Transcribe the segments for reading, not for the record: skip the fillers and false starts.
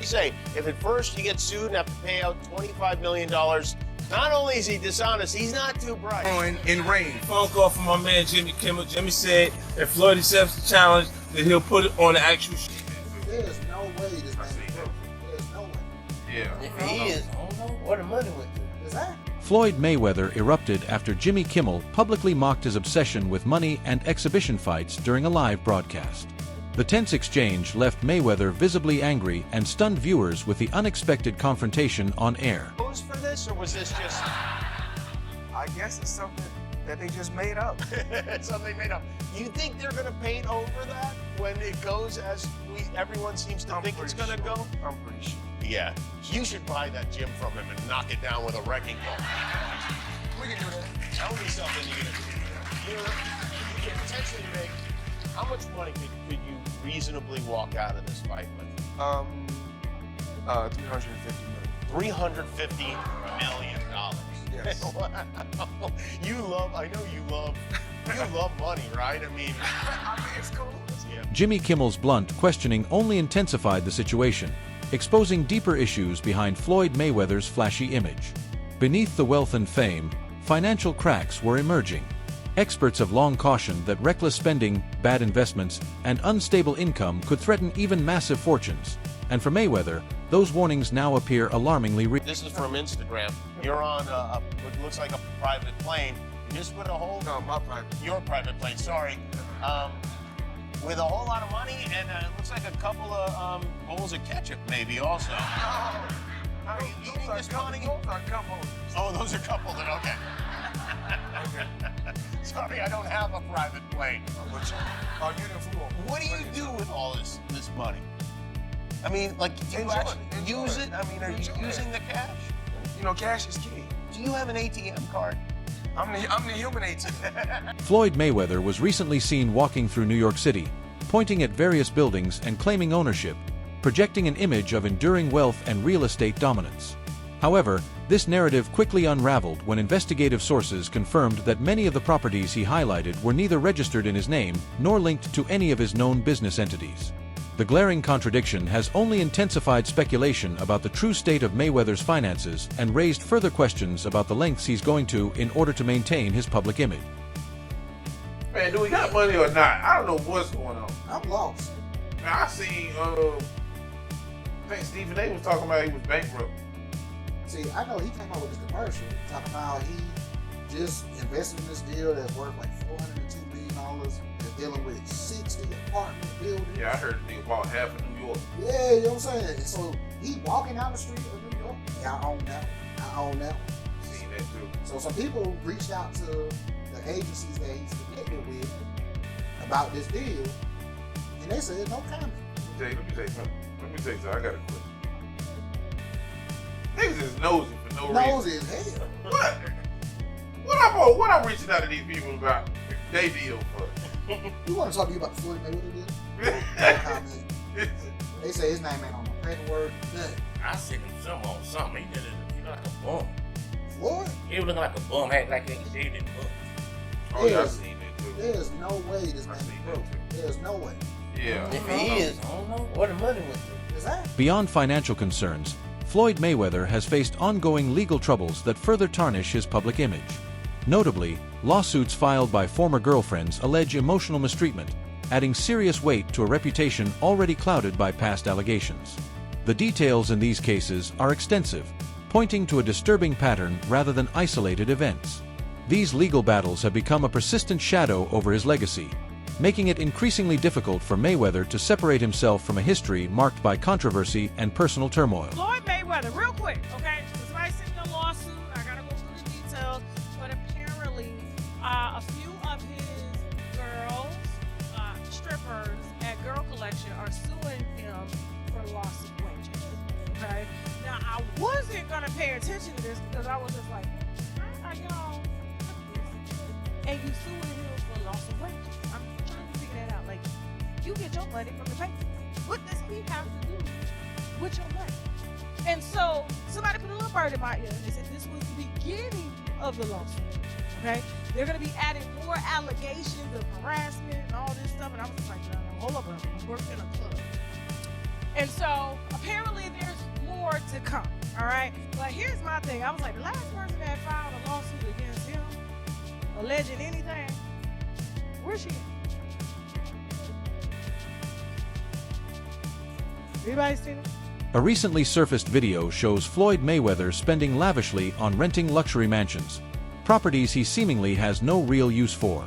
you say, if at first you get sued and have to pay out $25 million, not only is he dishonest, he's not too bright. In rain. Phone call from my man Jimmy Kimmel. Jimmy said if Floyd accepts the challenge, that he'll put it on the actual shit. There's no way this man is broke. There's no way. Yeah. If he is, I don't know where the money went to. Exactly. Floyd Mayweather erupted after Jimmy Kimmel publicly mocked his obsession with money and exhibition fights during a live broadcast. The tense exchange left Mayweather visibly angry and stunned viewers with the unexpected confrontation on air. Was for this, or was this just? I guess it's something that they just made up. Something made up. You think they're gonna paint over that when it goes as everyone seems to think it's gonna go? I'm pretty sure. Yeah. You should buy that gym from him and knock it down with a wrecking ball. We can do that. Tell me something you can potentially make. How much money could you reasonably walk out of this fight with? 350 million. $350 million. Yes. Wow. I know you love money, right? I mean, It's cool. yeah. Jimmy Kimmel's blunt questioning only intensified the situation, exposing deeper issues behind Floyd Mayweather's flashy image. Beneath the wealth and fame, financial cracks were emerging. Experts have long cautioned that reckless spending, bad investments, and unstable income could threaten even massive fortunes. And for Mayweather, those warnings now appear alarmingly real. This is from Instagram. You're on what looks like a private plane. You just put a whole... No, my private. Your private plane, sorry. With a whole lot of money, and it looks like a couple of bowls of ketchup, maybe, also. How are you eating this money? Those are cup holders. Oh, those are coupled, okay. Sorry, I don't have a private plane. Oh, you didn't fool. What do you do with all this money? I mean, like, do you Enjoy actually it. use it? I mean, are you Enjoy using it. the cash? You know, cash is key. Do you have an ATM card? I'm the human ATM. Floyd Mayweather was recently seen walking through New York City, pointing at various buildings and claiming ownership, projecting an image of enduring wealth and real estate dominance. However, this narrative quickly unraveled when investigative sources confirmed that many of the properties he highlighted were neither registered in his name nor linked to any of his known business entities. The glaring contradiction has only intensified speculation about the true state of Mayweather's finances and raised further questions about the lengths he's going to in order to maintain his public image. Man, do we got money or not? I don't know what's going on. I'm lost. Man, I seen, I think Stephen A was talking about he was bankrupt. See, I know he came up with this commercial talking about he just invested in this deal that's worth like $402 million. That's dealing with 60 apartment buildings. Yeah, I heard the nigga bought half of New York. Yeah, you know what I'm saying? And so he walking down the street of New York. Yeah, I own that. I own that. Seen that too. So some people reached out to the agencies that he's connected with about this deal, and they said no comment. Let me tell you something. I got a question. Niggas is nosy for no reason. Nosy as hell. What I'm reaching out to these people about they deal for? You want to talk to you about the Floyd Mayweather deal? No comment. They say his name ain't on the paperwork. Nothing. I seen him on something. He did it. He looked like a bum. Floyd? He was looking like a bum. Had like he shaved his butt. Oh yeah, I seen that too. There's no way this man is seen that broke. too. There's no way. Yeah. If he is, I don't know where the money went to. Exactly. Beyond financial concerns, Floyd Mayweather has faced ongoing legal troubles that further tarnish his public image. Notably, lawsuits filed by former girlfriends allege emotional mistreatment, adding serious weight to a reputation already clouded by past allegations. The details in these cases are extensive, pointing to a disturbing pattern rather than isolated events. These legal battles have become a persistent shadow over his legacy, making it increasingly difficult for Mayweather to separate himself from a history marked by controversy and personal turmoil. Floyd Mayweather, real quick, okay? Somebody sent me a lawsuit. I gotta go through the details. But apparently, a few of his girls, strippers at Girl Collection, are suing him for loss of wages. Okay? Now, I wasn't gonna pay attention to this because I was just like, how y'all do this? And you suing him for loss of wages. I'm trying to figure that out. Like, you get your money from the paper. What does he have to do with your money? And so somebody put a little bird in my ear and they said this was the beginning of the lawsuit. Okay? They're going to be adding more allegations of harassment and all this stuff. And I was just like, no, hold up, bro. I work in a club. And so apparently there right? But here's my thing. I was like, the last person that filed a lawsuit against him, alleging anything, where's she at? Anybody seen it? A recently surfaced video shows Floyd Mayweather spending lavishly on renting luxury mansions, properties he seemingly has no real use for.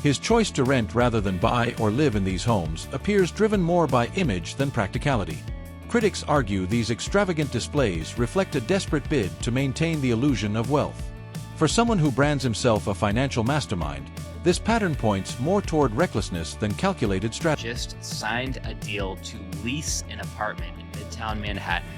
His choice to rent rather than buy or live in these homes appears driven more by image than practicality. Critics argue these extravagant displays reflect a desperate bid to maintain the illusion of wealth. For someone who brands himself a financial mastermind, this pattern points more toward recklessness than calculated strategy. Just signed a deal to lease an apartment in Midtown Manhattan.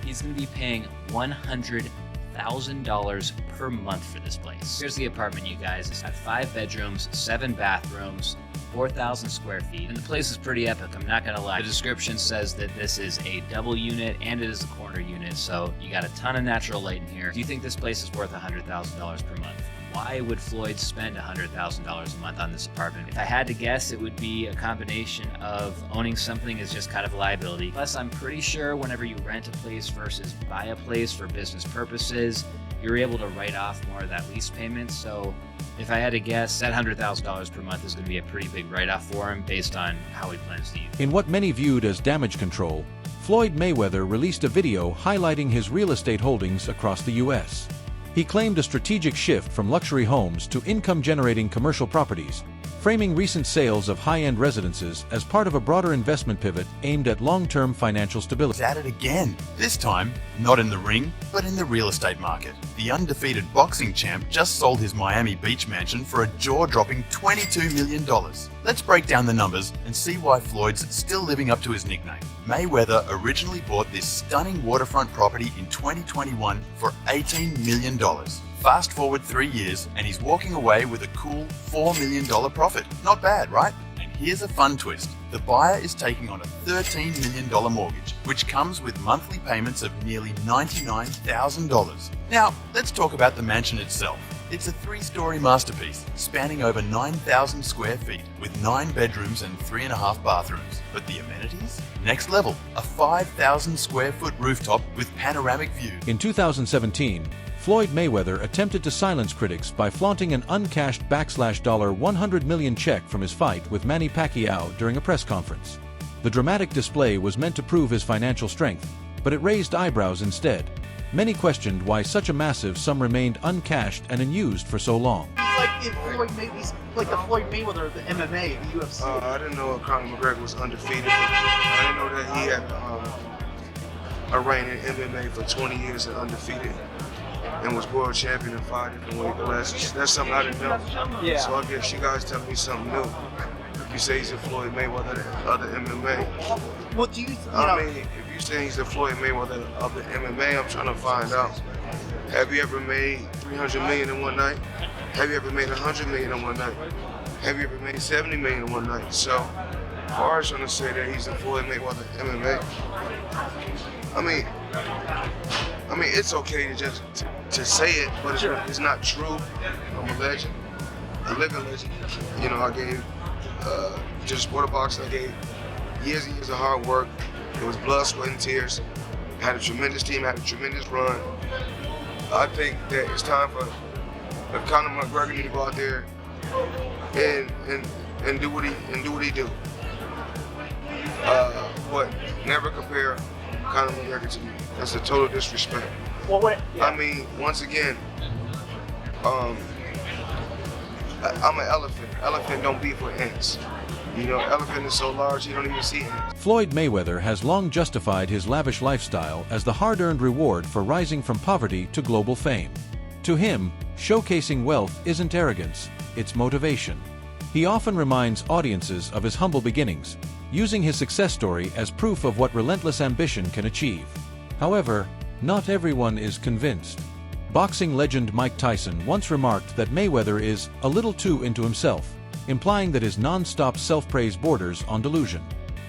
He's going to be paying $100,000 per month for this place. Here's the apartment, you guys. It's got 5 bedrooms, 7 bathrooms, 4,000 square feet, and the place is pretty epic, I'm not gonna lie. The description says that this is a double unit and it is a corner unit, so you got a ton of natural light in here. Do you think this place is worth $100,000 per month? Why would Floyd spend $100,000 a month on this apartment? If I had to guess, it would be a combination of owning something is just kind of a liability. Plus, I'm pretty sure whenever you rent a place versus buy a place for business purposes, you're able to write off more of that lease payment. So if I had to guess, that $100,000 per month is going to be a pretty big write-off for him based on how he plans to use it. In what many viewed as damage control, Floyd Mayweather released a video highlighting his real estate holdings across the U.S. He claimed a strategic shift from luxury homes to income-generating commercial properties, framing recent sales of high-end residences as part of a broader investment pivot aimed at long-term financial stability. He's at it again. This time, not in the ring, but in the real estate market. The undefeated boxing champ just sold his Miami Beach mansion for a jaw-dropping $22 million. Let's break down the numbers and see why Floyd's still living up to his nickname. Mayweather originally bought this stunning waterfront property in 2021 for $18 million. Fast forward 3 years and he's walking away with a cool $4 million profit. Not bad, right? And here's a fun twist. The buyer is taking on a $13 million mortgage, which comes with monthly payments of nearly $99,000. Now, let's talk about the mansion itself. It's a 3-story masterpiece, spanning over 9,000 square feet, with 9 bedrooms and 3.5 bathrooms. But the amenities? Next level, a 5,000 square foot rooftop with panoramic view. In 2017, Floyd Mayweather attempted to silence critics by flaunting an uncashed $100 million check from his fight with Manny Pacquiao during a press conference. The dramatic display was meant to prove his financial strength, but it raised eyebrows instead. Many questioned why such a massive sum remained uncashed and unused for so long. He's like the Floyd Mayweather of the MMA, the UFC. I didn't know Conor McGregor was undefeated. But I didn't know that he had a reign in MMA for 20 years and undefeated, and was world champion in 5 different weight classes. That's something I didn't know. Yeah. So I guess you guys telling me something new. You say he's the Floyd Mayweather of the MMA. Well, do you? I mean, if you say he's the Floyd Mayweather of the MMA, I'm trying to find out. Have you ever made $300 million in one night? Have you ever made $100 million in one night? Have you ever made $70 million in one night? So, far as trying to say that he's the Floyd Mayweather of MMA, I mean, it's okay to just to say it, but it's not true. I'm a legend, a living legend. You know, I gave just sport of boxing. I gave years and years of hard work. It was blood, sweat, and tears. Had a tremendous team, had a tremendous run. I think that it's time for Conor McGregor to go out there and do what he do. But never compare Conor McGregor to me. That's a total disrespect. Well, I mean, once again, I'm an elephant. Elephant don't beef with ants. You know, elephant is so large you don't even see ants. Floyd Mayweather has long justified his lavish lifestyle as the hard-earned reward for rising from poverty to global fame. To him, showcasing wealth isn't arrogance, it's motivation. He often reminds audiences of his humble beginnings, using his success story as proof of what relentless ambition can achieve. However, not everyone is convinced. Boxing legend Mike Tyson once remarked that Mayweather is a little too into himself, implying that his non-stop self-praise borders on delusion.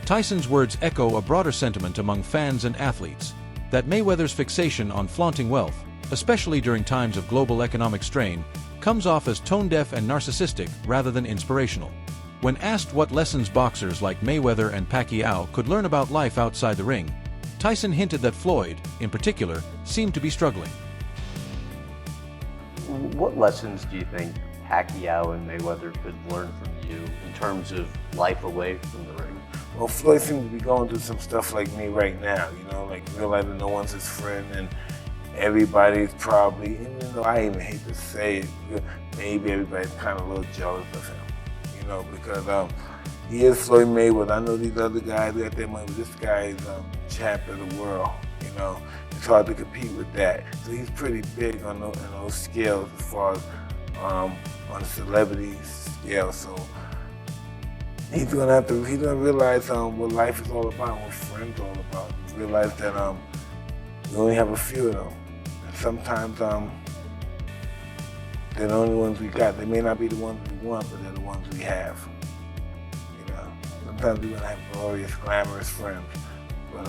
Tyson's words echo a broader sentiment among fans and athletes, that Mayweather's fixation on flaunting wealth, especially during times of global economic strain, comes off as tone-deaf and narcissistic rather than inspirational. When asked what lessons boxers like Mayweather and Pacquiao could learn about life outside the ring, Tyson hinted that Floyd, in particular, seemed to be struggling. What lessons do you think Pacquiao and Mayweather could learn from you in terms of life away from the ring? Well, Floyd seems to be going through some stuff like me right now, you know, like realizing no one's his friend and everybody's probably, even though I even hate to say it, maybe everybody's kind of a little jealous of him, you know, because he is Floyd Mayweather. I know these other guys got their money, but this guy is champ of the world, you know. It's hard to compete with that. So he's pretty big on those scales as far as on the celebrity scale. So he's gonna realize what life is all about, what friends are all about. Realize that we only have a few of them. And sometimes they're the only ones we got. They may not be the ones we want, but they're the ones we have. You know, sometimes we're gonna have glorious, glamorous friends, but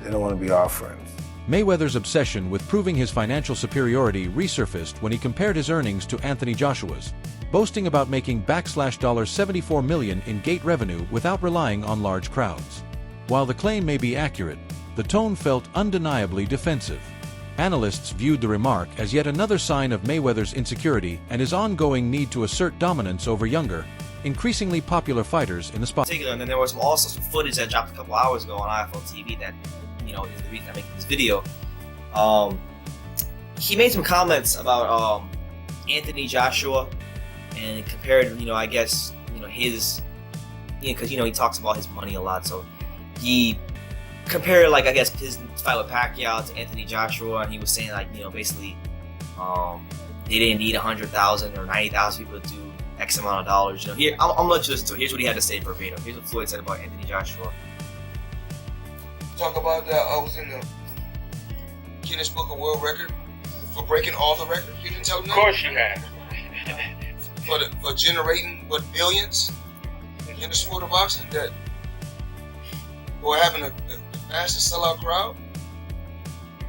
they don't want to be our friends. Mayweather's obsession with proving his financial superiority resurfaced when he compared his earnings to Anthony Joshua's, boasting about making $74 million in gate revenue without relying on large crowds. While the claim may be accurate, the tone felt undeniably defensive. Analysts viewed the remark as yet another sign of Mayweather's insecurity and his ongoing need to assert dominance over younger, increasingly popular fighters in the spotlight. And then there was also some footage that dropped a couple hours ago on IFL TV that, you know, is the reason I'm making this video. He made some comments about Anthony Joshua and compared, you know, I guess, you know, his, you know, because, you know, he talks about his money a lot, so he compared, like, I guess, his fight with Pacquiao to Anthony Joshua, and he was saying, like, you know, basically, they didn't need 100,000 or 90,000 people to do X amount of dollars. You know, here, I'm gonna let you listen to it. Here's what he had to say verbatim. Here's what Floyd said about Anthony Joshua. Talk about that. I was in the Guinness Book of World Record for breaking all the records. You didn't tell them that? Of course you have. For generating what billions in the sport of boxing, that for having the fastest sellout crowd.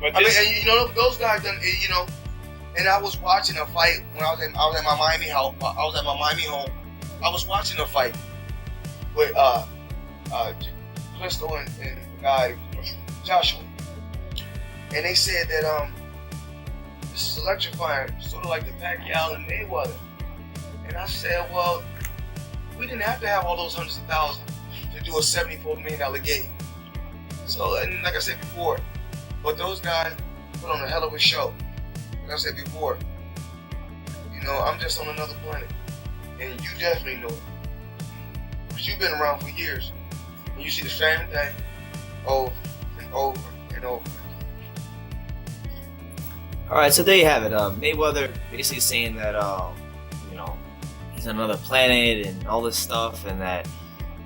But I mean, and, you know, those guys done, you know. And I was watching a fight when I was at my Miami house. I was at my Miami home. I was watching a fight with Crystal and the guy Joshua, and they said that this is electrifying, sort of like the Pacquiao and Mayweather. And I said, well, we didn't have to have all those hundreds of thousands to do a $74 million game. So, and like I said before, but those guys put on a hell of a show. Like I said before, you know, I'm just on another planet, and you definitely know it, because you've been around for years, and you see the same thing over and over and over. All right, so there you have it. Mayweather basically saying that, you know, he's on another planet and all this stuff, and that,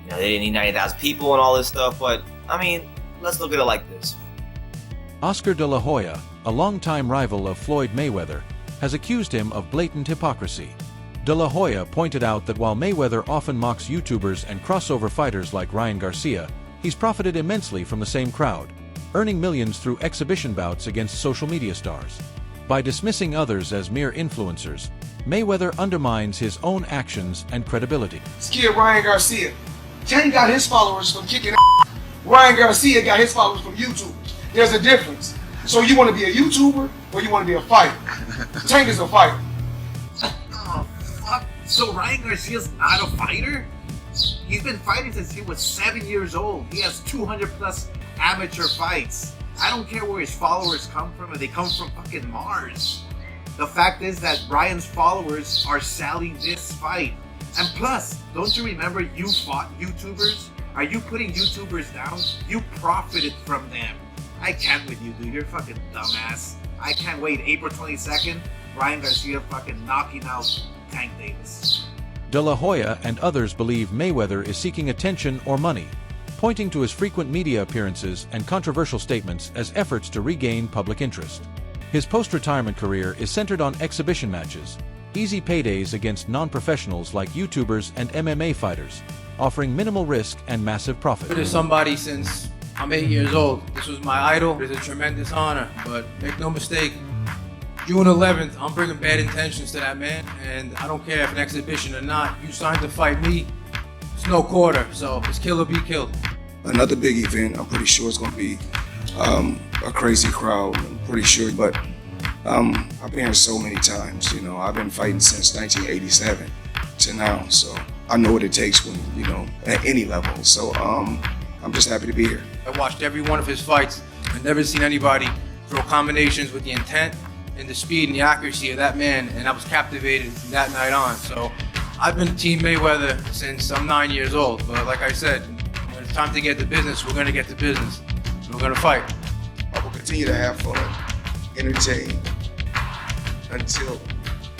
you know, they didn't need 90,000 people and all this stuff. But I mean, let's look at it like this. Oscar de la Hoya, a longtime rival of Floyd Mayweather, has accused him of blatant hypocrisy. De la Hoya pointed out that while Mayweather often mocks YouTubers and crossover fighters like Ryan Garcia, he's profited immensely from the same crowd, earning millions through exhibition bouts against social media stars. By dismissing others as mere influencers, Mayweather undermines his own actions and credibility. This kid Ryan Garcia, Tank got his followers from kicking ass. Ryan Garcia got his followers from YouTubers. There's a difference. So you want to be a YouTuber or you want to be a fighter? Tank is a fighter. Oh, fuck. So Ryan Garcia's not a fighter? He's been fighting since he was 7 years old. He has 200 plus amateur fights. I don't care where his followers come from, and they come from fucking Mars. The fact is that Ryan's followers are selling this fight. And plus, don't you remember you fought YouTubers? Are you putting YouTubers down? You profited from them. I can't with you, dude. You're fucking dumbass. I can't wait. April 22nd, Ryan Garcia fucking knocking out Tank Davis. De la Hoya and others believe Mayweather is seeking attention or money, pointing to his frequent media appearances and controversial statements as efforts to regain public interest. His post-retirement career is centered on exhibition matches, easy paydays against non-professionals like YouTubers and MMA fighters, offering minimal risk and massive profit. There's somebody since I'm 8 years old. This was my idol. It's a tremendous honor, but make no mistake, June 11th, I'm bringing bad intentions to that man, and I don't care if an exhibition or not. You signed to fight me, it's no quarter, so it's kill or be killed. Another big event, I'm pretty sure it's going to be a crazy crowd, I'm pretty sure. But I've been here so many times, you know. I've been fighting since 1987 to now, so I know what it takes when, you know, at any level. So I'm just happy to be here. I watched every one of his fights. I've never seen anybody throw combinations with the intent and the speed and the accuracy of that man, and I was captivated from that night on. So I've been Team Mayweather since I'm 9 years old, but like I said, when it's time to get to business, we're gonna get to business. We're gonna fight. I will continue to have fun, entertain, until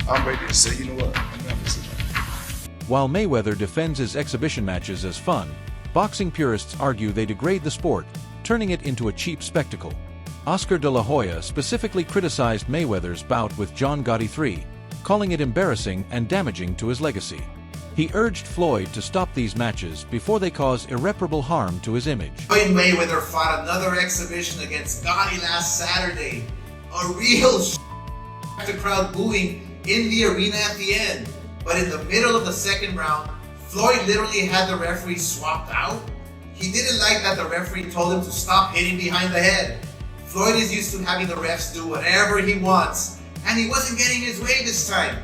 I'm ready to say, you know what, enough is enough. While Mayweather defends his exhibition matches as fun, boxing purists argue they degrade the sport, turning it into a cheap spectacle. Oscar de la Hoya specifically criticized Mayweather's bout with John Gotti III, calling it embarrassing and damaging to his legacy. He urged Floyd to stop these matches before they cause irreparable harm to his image. Floyd Mayweather fought another exhibition against Gotti last Saturday. A real the crowd booing in the arena at the end. But in the middle of the second round, Floyd literally had the referee swapped out. He didn't like that the referee told him to stop hitting behind the head. Floyd is used to having the refs do whatever he wants, and he wasn't getting his way this time.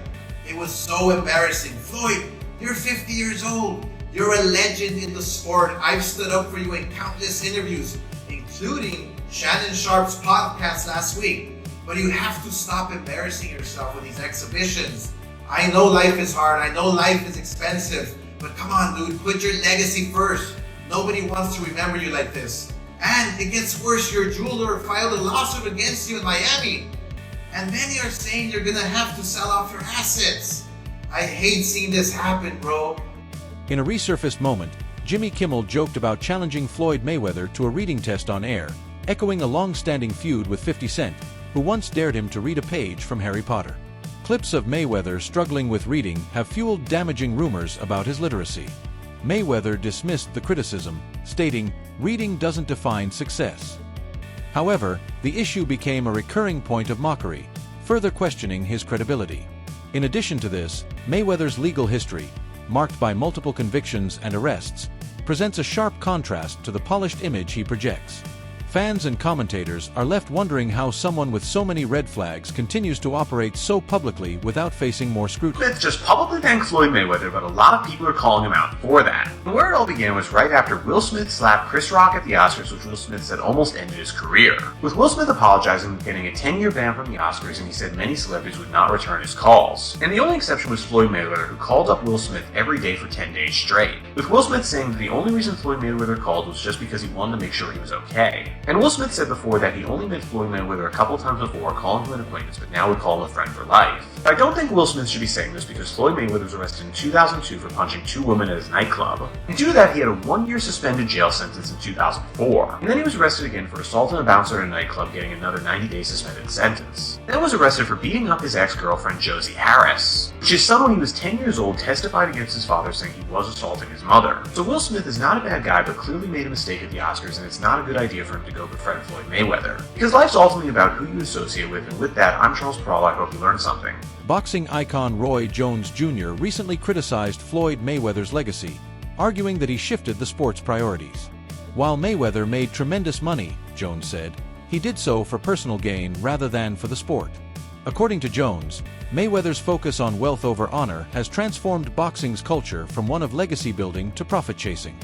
It was so embarrassing. Floyd, you're 50 years old. You're a legend in the sport. I've stood up for you in countless interviews, including Shannon Sharp's podcast last week. But you have to stop embarrassing yourself with these exhibitions. I know life is hard. I know life is expensive. But come on, dude, put your legacy first. Nobody wants to remember you like this. And it gets worse. Your jeweler filed a lawsuit against you in Miami. And many are saying you're gonna have to sell off your assets. I hate seeing this happen, bro. In a resurfaced moment, Jimmy Kimmel joked about challenging Floyd Mayweather to a reading test on air, echoing a long-standing feud with 50 Cent, who once dared him to read a page from Harry Potter. Clips of Mayweather struggling with reading have fueled damaging rumors about his literacy. Mayweather dismissed the criticism, stating, "Reading doesn't define success." However, the issue became a recurring point of mockery, further questioning his credibility. In addition to this, Mayweather's legal history, marked by multiple convictions and arrests, presents a sharp contrast to the polished image he projects. Fans and commentators are left wondering how someone with so many red flags continues to operate so publicly without facing more scrutiny. Smith just publicly thanked Floyd Mayweather, but a lot of people are calling him out for that. And where it all began was right after Will Smith slapped Chris Rock at the Oscars, which Will Smith said almost ended his career. With Will Smith apologizing and getting a 10-year ban from the Oscars, and he said many celebrities would not return his calls. And the only exception was Floyd Mayweather, who called up Will Smith every day for 10 days straight. With Will Smith saying that the only reason Floyd Mayweather called was just because he wanted to make sure he was okay. And Will Smith said before that he only met Floyd Mayweather a couple times before, calling him an acquaintance, but now would call him a friend for life. But I don't think Will Smith should be saying this because Floyd Mayweather was arrested in 2002 for punching two women at his nightclub. And due to that, he had a 1-year suspended jail sentence in 2004. And then he was arrested again for assaulting a bouncer at a nightclub, getting another 90-day suspended sentence. Then was arrested for beating up his ex-girlfriend Josie Harris, which his son, when he was 10 years old, testified against his father, saying he was assaulting his mother. So Will Smith is not a bad guy, but clearly made a mistake at the Oscars, and it's not a good idea for him to go befriend Floyd Mayweather. Because life's ultimately about who you associate with, and with that, I'm Charles Pearl. I hope you learned something. Boxing icon Roy Jones Jr. recently criticized Floyd Mayweather's legacy, arguing that he shifted the sport's priorities. While Mayweather made tremendous money, Jones said, he did so for personal gain rather than for the sport. According to Jones, Mayweather's focus on wealth over honor has transformed boxing's culture from one of legacy building to profit chasing.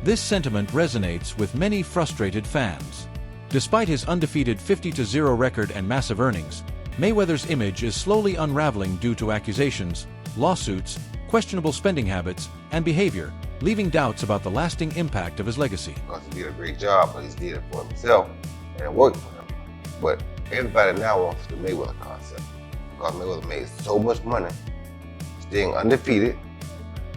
This sentiment resonates with many frustrated fans. Despite his undefeated 50-0 record and massive earnings, Mayweather's image is slowly unraveling due to accusations, lawsuits, questionable spending habits, and behavior, leaving doubts about the lasting impact of his legacy. He did a great job, but he's did it for himself, and it worked for him. But everybody now wants the Mayweather concept, because Mayweather made so much money, staying undefeated,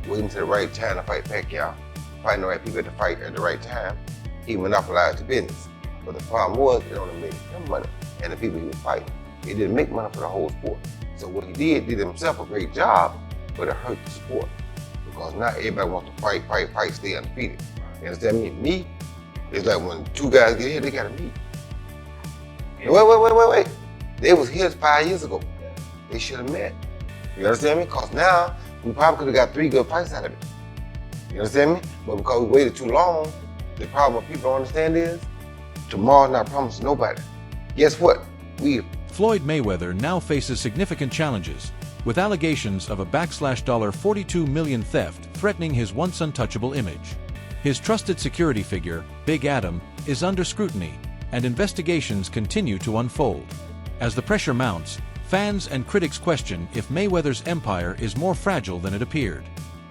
waiting to the right time to fight Pacquiao, fighting the right people to fight at the right time. He monopolized the business. But the problem was, it only made him money, and the people he was fighting. It didn't make money for the whole sport. So what he did himself a great job, but it hurt the sport. Because now everybody wants to fight, stay undefeated. You understand me? Me, it's like when two guys get here, they gotta meet. Wait. They was here 5 years ago. They should have met. You understand me? Because now, we probably could have got 3 good fights out of it. You understand me? But because we waited too long, the problem people don't understand is, Tomorrow's not promised to nobody. Guess what? Floyd Mayweather now faces significant challenges, with allegations of a $42 million theft threatening his once untouchable image. His trusted security figure, Big Adam, is under scrutiny, and investigations continue to unfold. As the pressure mounts, fans and critics question if Mayweather's empire is more fragile than it appeared.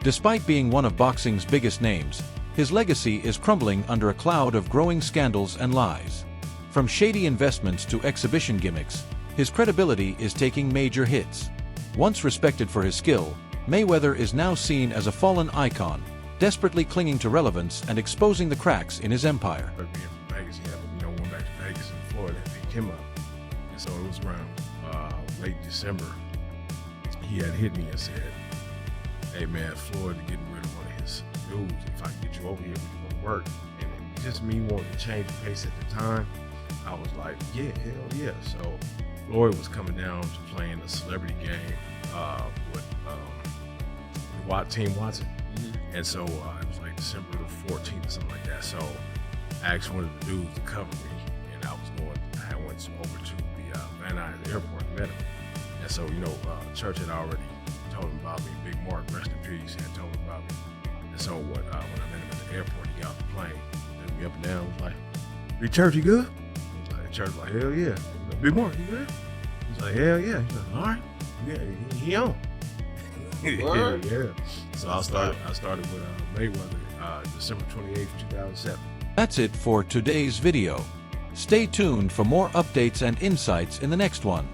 Despite being one of boxing's biggest names, his legacy is crumbling under a cloud of growing scandals and lies. From shady investments to exhibition gimmicks, his credibility is taking major hits. Once respected for his skill, Mayweather is now seen as a fallen icon, desperately clinging to relevance and exposing the cracks in his empire. Being from Vegas, he had, went back to Vegas and Florida and picked him up. And so it was around late December. He had hit me and said, "Hey man, Floyd is getting rid of one of his dudes. If I can get you over here, we can work." And just me wanting to change the pace at the time, I was like, yeah, hell yeah. So Floyd was coming down to playing a celebrity game with Team Watson. And so it was like December the 14th or something like that. So I asked one of the dudes to cover me, and I went over to the Van Nuys airport and met him. And so, Church had already told him about me. Big Mark, rest in peace, had told him about me. And so when I met him at the airport, he got off the plane, looked me up and down, was like, "Big Church, you good?" Church was like, "Hell yeah." "Big Mark, you good?" He's like, "Hell yeah." He's like, "All right, yeah, he on." Yeah. So I started with Mayweather December 28th, 2007. That's it for today's video. Stay tuned for more updates and insights in the next one.